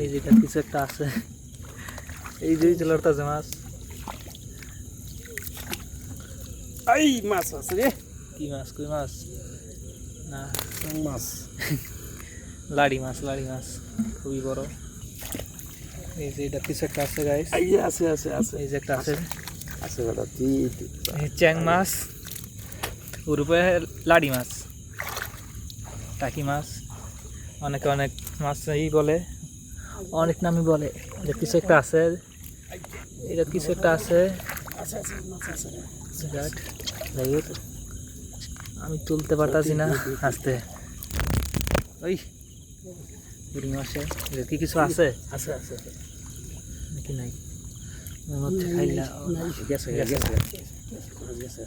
এই যেটা কিছু একটা আছে, এই যে লড়তাছে মাছ। এই মাছ আছে রে। কি মাছ? কই মাছ না, মাছ লাড়ি মাছ, লাড়ি মাছ খুবই বড়। এই যে এটা কিছু একটা আছে গাইস, এই যে আছে আছে আছে এই যে একটা আছে, আছে দাদা চ্যাং মাছ, ওর উপরে লাড়ি মাছ, টাকি মাছ, অনেকে অনেক মাছ এই বলে, অনেক নামই বলে। যে কিছু একটা আছে, এটা কিছু একটা আছে। যাক, যাই হোক, আমি তুলতে পারতাছি না আস্তে। ওই বুড়ি মাসে কি কিছু আছে আছে আছে নাকি নাই? মধ্যে খাইলা গেছে গেছে গেছে